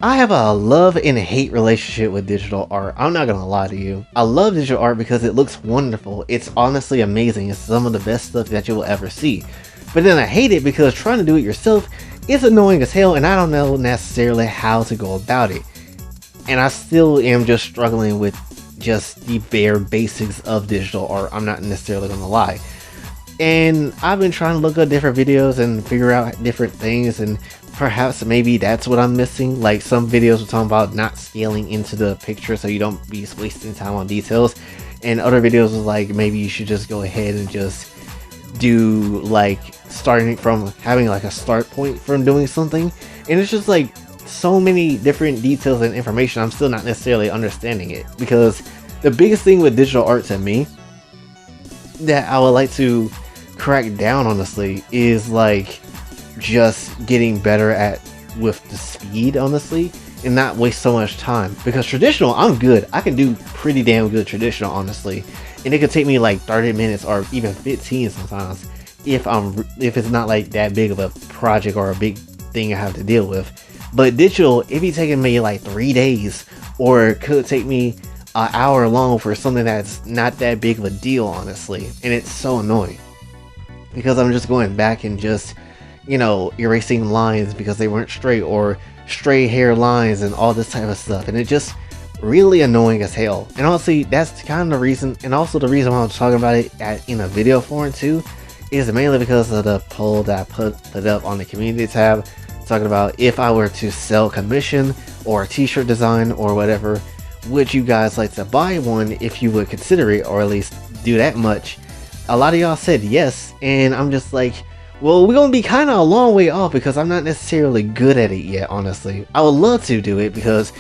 I have a love and hate relationship with digital art. I'm not gonna lie to you. I love digital art because it looks wonderful. It's honestly amazing. It's some of the best stuff that you will ever see. But then I hate it because trying to do it yourself is annoying as hell and I don't know necessarily how to go about it. And I still am just struggling with just the bare basics of digital art. I'm not necessarily gonna lie. And I've been trying to look at different videos and figure out different things, and perhaps maybe that's what I'm missing. Like some videos were talking about not scaling into the picture so you don't be wasting time on details, and other videos was like maybe you should just go ahead and just do like starting from having like a start point from doing something. And it's just like so many different details and information. I'm still not necessarily understanding it, because the biggest thing with digital art to me that I would like to crack down honestly is like just getting better at with the speed honestly, and not waste so much time. Because traditional, I'm good, I can do pretty damn good traditional honestly, and it could take me like 30 minutes or even 15 sometimes if it's not like that big of a project or a big thing I have to deal with. But digital, it be taking me like 3 days, or it could take me an hour long for something that's not that big of a deal honestly, and it's so annoying because I'm just going back and just, you know, erasing lines because they weren't straight, or stray hair lines and all this type of stuff, and it just really annoying as hell. And honestly, that's kind of the reason, and also the reason why I'm talking about it in a video form too, is mainly because of the poll that I put up on the community tab, talking about if I were to sell commission or a t-shirt design or whatever, would you guys like to buy one if you would consider it, or at least do that much? A lot of y'all said yes, and I'm just like, well, we're gonna be kind of a long way off because I'm not necessarily good at it yet honestly. I would love to do it because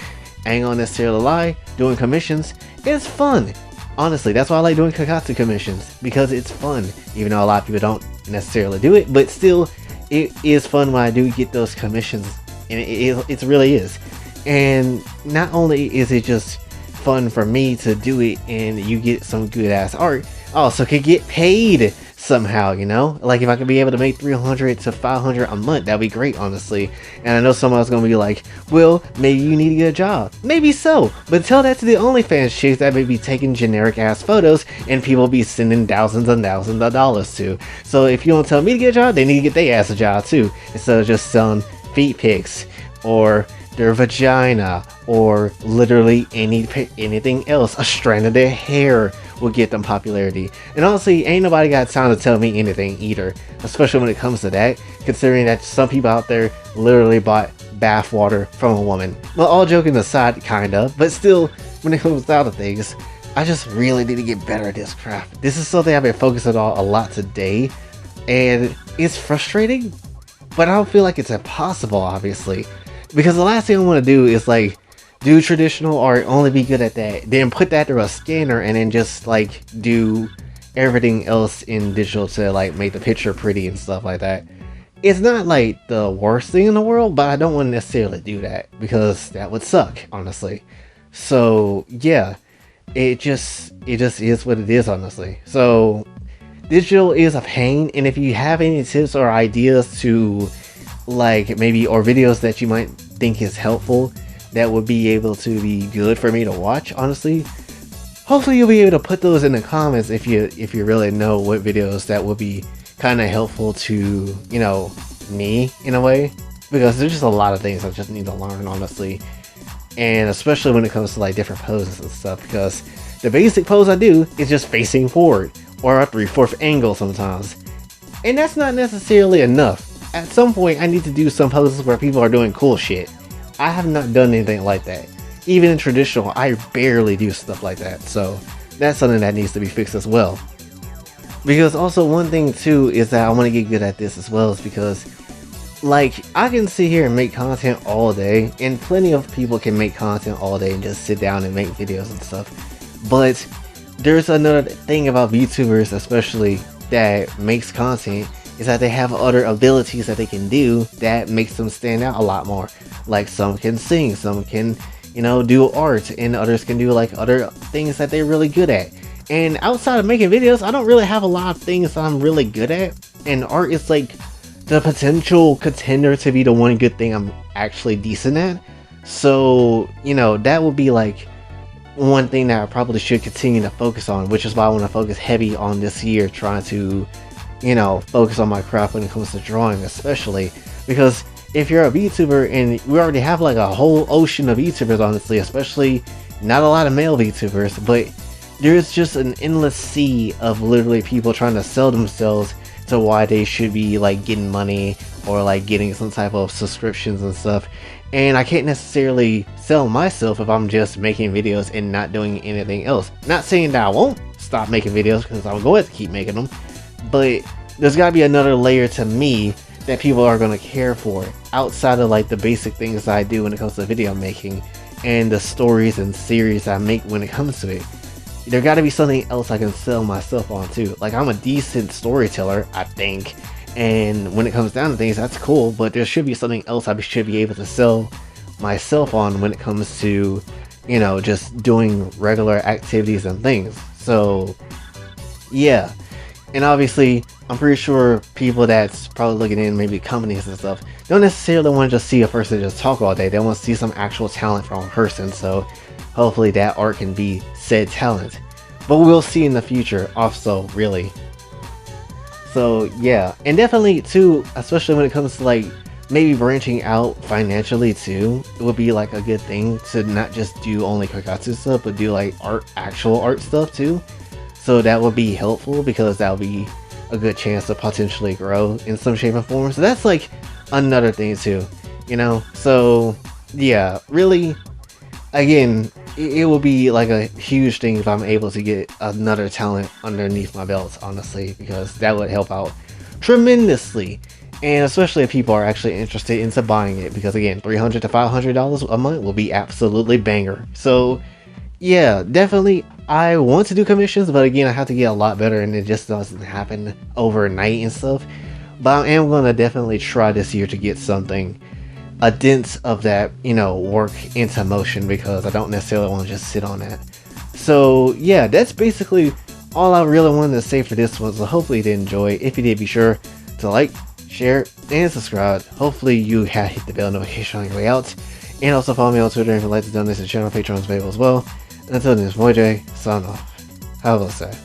I ain't gonna necessarily lie, doing commissions is fun. Honestly, that's why I like doing Kakatsu commissions, because it's fun, even though a lot of people don't necessarily do it, but still it is fun when I do get those commissions, and it really is. And not only is it just fun for me to do it and you get some good ass art, I also could get paid somehow, you know? Like if I could be able to make 300 to 500 a month, that'd be great honestly. And I know someone's gonna be like, well, maybe you need to get a job. Maybe so, but tell that to the OnlyFans chicks that may be taking generic ass photos and people be sending thousands and thousands of dollars to. So if you don't tell me to get a job, they need to get their ass a job too, instead of just selling feet pics or their vagina or literally anything else. A strand of their hair will get them popularity. And honestly, ain't nobody got time to tell me anything either, especially when it comes to that, considering that some people out there literally bought bath water from a woman. Well, all joking aside, kinda, but still, when it comes down to things, I just really need to get better at this craft. This is something I've been focusing on a lot today, and it's frustrating, but I don't feel like it's impossible obviously, because the last thing I want to do is like do traditional art, only be good at that, then put that through a scanner and then just like do everything else in digital to like make the picture pretty and stuff like that. It's not like the worst thing in the world, but I don't want to necessarily do that because that would suck honestly. So yeah, it just is what it is honestly. So digital is a pain, and if you have any tips or ideas to like maybe, or videos that you might think is helpful that would be able to be good for me to watch honestly, hopefully you'll be able to put those in the comments if you really know what videos that would be kind of helpful to, you know, me in a way, because there's just a lot of things I just need to learn honestly, and especially when it comes to like different poses and stuff, because the basic pose I do is just facing forward or a 3/4 angle sometimes, and that's not necessarily enough. At some point I need to do some poses where people are doing cool shit. I have not done anything like that. Even in traditional, I barely do stuff like that, so that's something that needs to be fixed as well. Because also one thing too is that I want to get good at this as well, is because like I can sit here and make content all day, and plenty of people can make content all day and just sit down and make videos and stuff, but there's another thing about VTubers especially that makes content, is that they have other abilities that they can do that makes them stand out a lot more. Like some can sing, some can, you know, do art, and others can do like other things that they're really good at. And outside of making videos, I don't really have a lot of things that I'm really good at, and art is like the potential contender to be the one good thing I'm actually decent at. So, that would be like one thing that I probably should continue to focus on, which is why I want to focus heavy on this year, trying to, focus on my craft when it comes to drawing, especially because if you're a VTuber, and we already have like a whole ocean of VTubers, honestly, especially not a lot of male VTubers, but there's just an endless sea of literally people trying to sell themselves to why they should be like getting money or like getting some type of subscriptions and stuff. And I can't necessarily sell myself if I'm just making videos and not doing anything else. Not saying that I won't stop making videos, because I'm going to keep making them, but there's got to be another layer to me that people are going to care for outside of like the basic things that I do when it comes to video making and the stories and series I make when it comes to it. There got to be something else I can sell myself on too. Like, I'm a decent storyteller, I think, and when it comes down to things, that's cool, but there should be something else I should be able to sell myself on when it comes to, just doing regular activities and things. So yeah. And obviously, I'm pretty sure people that's probably looking in, maybe companies and stuff, don't necessarily want to just see a person just talk all day. They want to see some actual talent from a person. So hopefully that art can be said talent. But we'll see in the future also, really. So yeah, and definitely too, especially when it comes to like maybe branching out financially too, it would be like a good thing to not just do only Kokatsu stuff, but do like actual art stuff too. So that would be helpful, because that would be a good chance to potentially grow in some shape or form. So that's like another thing too, So yeah, really, again, it will be like a huge thing if I'm able to get another talent underneath my belt, honestly, because that would help out tremendously. And especially if people are actually interested into buying it, because again, $300 to $500 a month will be absolutely banger. So yeah, definitely I want to do commissions, but again, I have to get a lot better, and it just doesn't happen overnight and stuff. But I am going to definitely try this year to get something, a dent of that, work into motion, because I don't necessarily want to just sit on that. So yeah, that's basically all I really wanted to say for this one. So hopefully you did enjoy. If you did, be sure to like, share, and subscribe. Hopefully you have hit the bell notification on your way out. And also follow me on Twitter if you'd like to donate to the channel. Patreon's available as well. Until then, it's Voyjay, sign off. Have a blessed day.